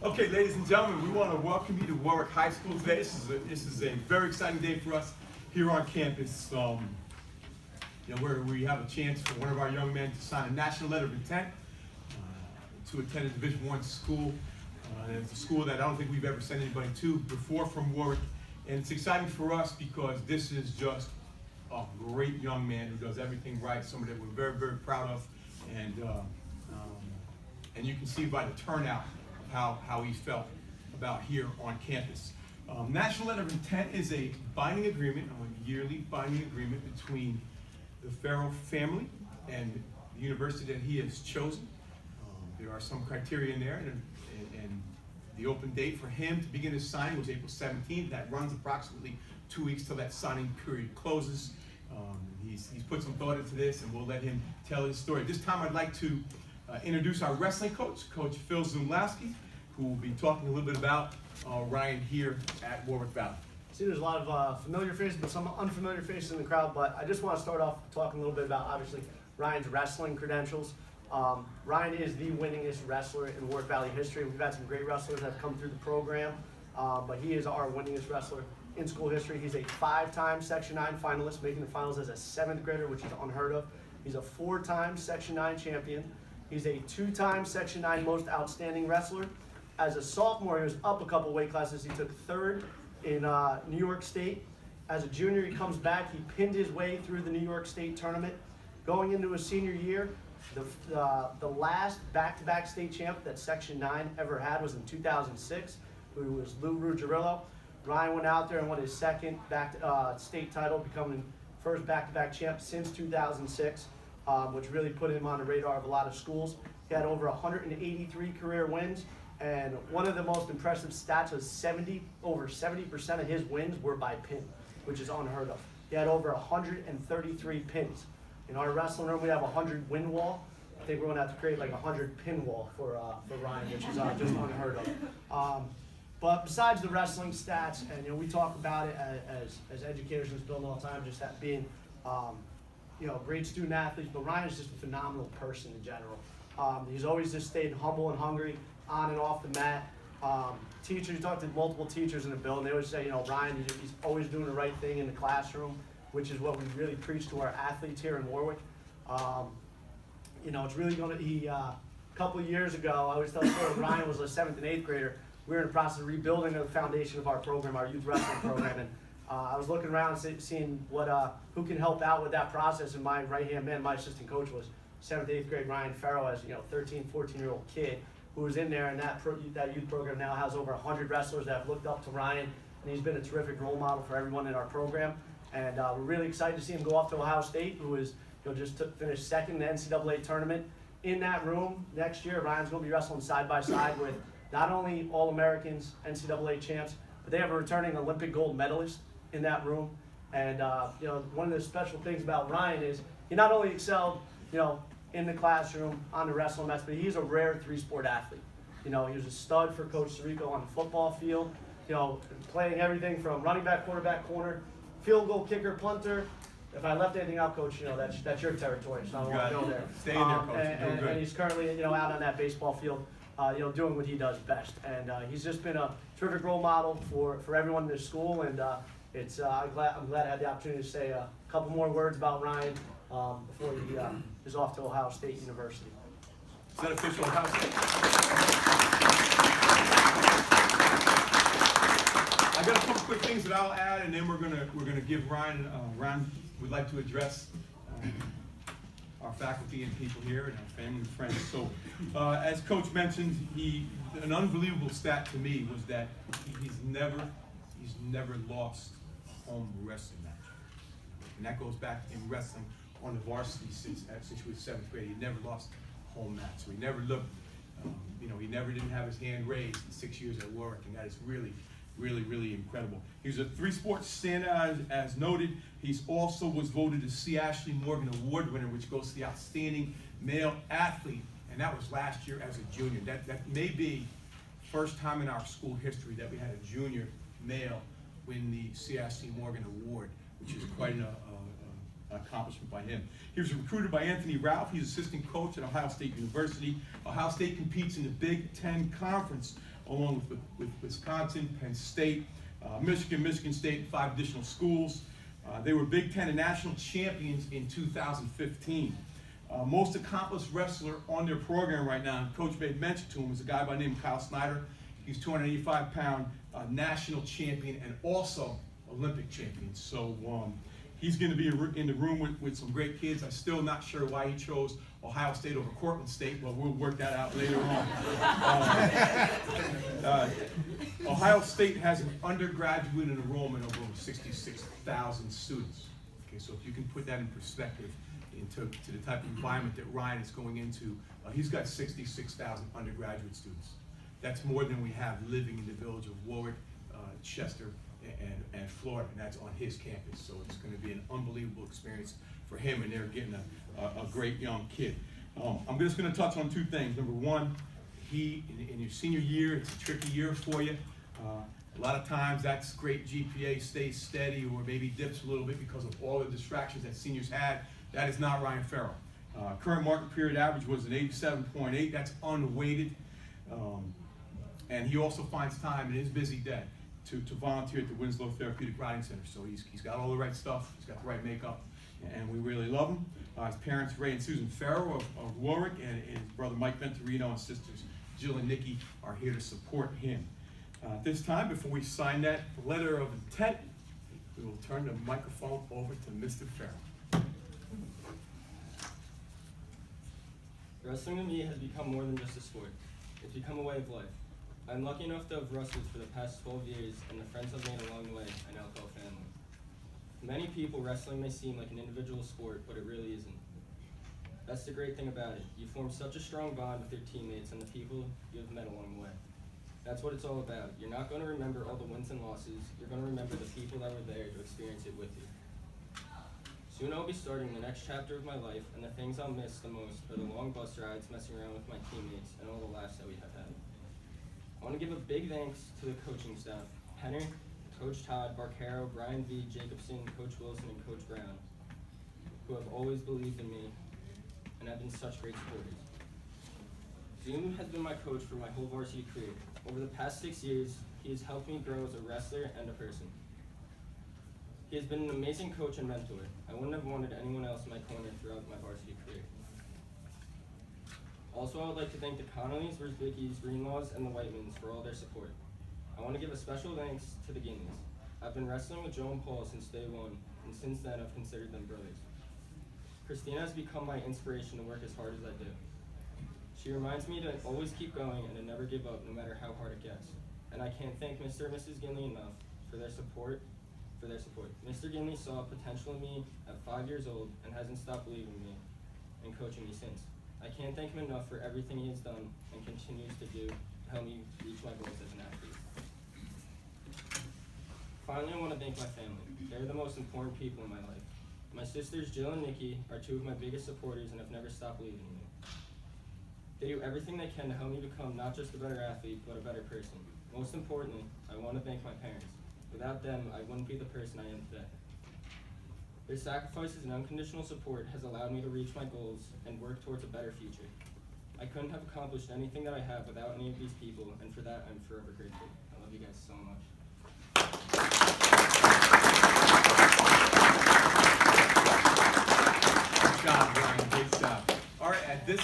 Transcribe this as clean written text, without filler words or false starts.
Okay, ladies and gentlemen, we want to welcome you to Warwick High School today. This is a very exciting day for us here on campus. Where we have a chance for one of our young men to sign a national letter of intent to attend a Division I school. And it's a school that I don't think we've ever sent anybody to before from Warwick. And it's exciting for us because this is just a great young man who does everything right, somebody that we're very, very proud of. And you can see by the turnout how he felt about here on campus. National Letter of Intent is a binding agreement, a yearly binding agreement between the Ferro family and the university that he has chosen. There are some criteria in there, and the open date for him to begin his signing was April 17th. That runs approximately 2 weeks till that signing period closes. He's put some thought into this, and we'll let him tell his story. This time I'd like to introduce our wrestling coach, Coach Phil Zumlowski, who will be talking a little bit about Ryan here at Warwick Valley. See, there's a lot of familiar faces, but some unfamiliar faces in the crowd. But I just want to start off talking a little bit about, obviously, Ryan's wrestling credentials. Ryan is the winningest wrestler in Warwick Valley history. We've had some great wrestlers that have come through the program, but he is our winningest wrestler in school history. He's a 5-time Section 9 finalist, making the finals as a 7th grader, which is unheard of. He's a 4-time Section 9 champion. He's a 2-time Section 9 most outstanding wrestler. As a sophomore, he was up a couple weight classes. He took 3rd in New York State. As a junior, he comes back. He pinned his way through the New York State tournament. Going into his senior year, the last back-to-back state champ that Section 9 ever had was in 2006, who was Lou Ruggiero. Ryan went out there and won his 2nd state title, becoming first back-to-back champ since 2006, which really put him on the radar of a lot of schools. He had over 183 career wins. And one of the most impressive stats was over 70% of his wins were by pin, which is unheard of. He had over 133 pins. In our wrestling room, we have a 100 win wall. I think we're going to have to create like a 100 pin wall for Ryan, which is just unheard of. But besides the wrestling stats, and we talk about it as educators in this building all the time, just that being great student athletes. But Ryan is just a phenomenal person in general. He's always just stayed humble and hungry, on and off the mat. Teachers, you talk to multiple teachers in the building, they always say, Ryan, he's always doing the right thing in the classroom, which is what we really preach to our athletes here in Warwick. It's really going to, a couple of years ago, I always tell the story, Ryan was a 7th and 8th grader. We were in the process of rebuilding the foundation of our program, our youth wrestling program, and I was looking around and seeing who can help out with that process, and my right-hand man, my assistant coach, was 7th, 8th grade Ryan Ferro, as 13, 14-year-old kid, who was in there, and that youth program now has over 100 wrestlers that have looked up to Ryan, and he's been a terrific role model for everyone in our program. And we're really excited to see him go off to Ohio State, who is just finished 2nd in the NCAA tournament. In that room next year, Ryan's going to be wrestling side by side with not only All-Americans, NCAA champs, but they have a returning Olympic gold medalist in that room. And one of the special things about Ryan is he not only excelled, in the classroom, on the wrestling mats, but he's a rare 3-sport athlete. He was a stud for Coach Sirico on the football field, playing everything from running back, quarterback, corner, field goal kicker, punter. If I left anything out, Coach, that's your territory, so I don't want to go there. Stay in there, Coach. And he's currently, out on that baseball field, doing what he does best. And he's just been a terrific role model for everyone in this school. And I'm glad I had the opportunity to say a couple more words about Ryan before he is off to Ohio State University. Is that official Ohio State? I got a couple quick things that I'll add, and then we're gonna give Ryan. Ryan would like to address our faculty and people here, and our family and friends. So, as Coach mentioned, an unbelievable stat to me was that he's never lost a home wrestling match, and that goes back in wrestling on the varsity since he was 7th grade. He never lost a home match. So he never looked. He never didn't have his hand raised in 6 years at Warwick, and that is really, really, really incredible. He's a 3-sport Santa, as noted. He's also was voted the C. Ashley Morgan Award winner, which goes to the outstanding male athlete, and that was last year as a junior. That may be the first time in our school history that we had a junior male win the C. Ashley Morgan Award, which is quite an accomplishment by him. He was recruited by Anthony Ralph. He's assistant coach at Ohio State University. Ohio State competes in the Big Ten Conference along with Wisconsin, Penn State, Michigan State, 5 additional schools. They were Big Ten and national champions in 2015. Most accomplished wrestler on their program right now, and Coach made mention to him, is a guy by the name of Kyle Snyder. He's 285-pound national champion and also Olympic champion. So he's going to be in the room with some great kids. I'm still not sure why he chose Ohio State over Cortland State, but we'll work that out later on. Ohio State has an undergraduate enrollment of over 66,000 students. Okay, so if you can put that in perspective to the type of environment that Ryan is going into, he's got 66,000 undergraduate students. That's more than we have living in the village of Warwick, Chester, and Florida, and that's on his campus. So it's going to be an unbelievable experience for him, and they're getting a great young kid. I'm just going to touch on 2 things. Number one, in your senior year, it's a tricky year for you. A lot of times that's great GPA stays steady or maybe dips a little bit because of all the distractions that seniors had. That is not Ryan Ferro. Current market period average was an 87.8. That's unweighted. And he also finds time in his busy day to volunteer at the Winslow Therapeutic Riding Center. So he's got all the right stuff, he's got the right makeup, and we really love him. His parents, Ray and Susan Ferro of Warwick, and his brother Mike Venturino and sisters Jill and Nikki are here to support him. At this time, before we sign that letter of intent, we will turn the microphone over to Mr. Ferro. Wrestling to me has become more than just a sport. It's become a way of life. I'm lucky enough to have wrestled for the past 12 years, and the friends I've made along the way I now call family. To many people, wrestling may seem like an individual sport, but it really isn't. That's the great thing about it. You form such a strong bond with your teammates and the people you have met along the way. That's what it's all about. You're not going to remember all the wins and losses. You're going to remember the people that were there to experience it with you. Soon I'll be starting the next chapter of my life, and the things I'll miss the most are the long bus rides, messing around with my teammates, and all the laughs that we have had. I want to give a big thanks to the coaching staff, Penner, Coach Todd, Barcaro, Brian V, Jacobson, Coach Wilson, and Coach Brown, who have always believed in me and have been such great supporters. Zoom has been my coach for my whole varsity career. Over the past 6 years, he has helped me grow as a wrestler and a person. He has been an amazing coach and mentor. I wouldn't have wanted anyone else in my corner throughout my varsity career. Also, I would like to thank the Connollys, Rosbickies, Greenlaws, and the Whitemans for all their support. I want to give a special thanks to the Ginleys. I've been wrestling with Joe and Paul since day one, and since then I've considered them brothers. Christina has become my inspiration to work as hard as I do. She reminds me to always keep going and to never give up no matter how hard it gets. And I can't thank Mr. and Mrs. Ginley enough for their support. Mr. Ginley saw potential in me at 5 years old and hasn't stopped believing in me and coaching me since. I can't thank him enough for everything he has done and continues to do to help me reach my goals as an athlete. Finally, I want to thank my family. They're the most important people in my life. My sisters Jill and Nikki are 2 of my biggest supporters and have never stopped believing in me. They do everything they can to help me become not just a better athlete, but a better person. Most importantly, I want to thank my parents. Without them, I wouldn't be the person I am today. Their sacrifices and unconditional support has allowed me to reach my goals and work towards a better future. I couldn't have accomplished anything that I have without any of these people, and for that, I'm forever grateful. I love you guys so much. Good job, Ryan. Great job. All right, at this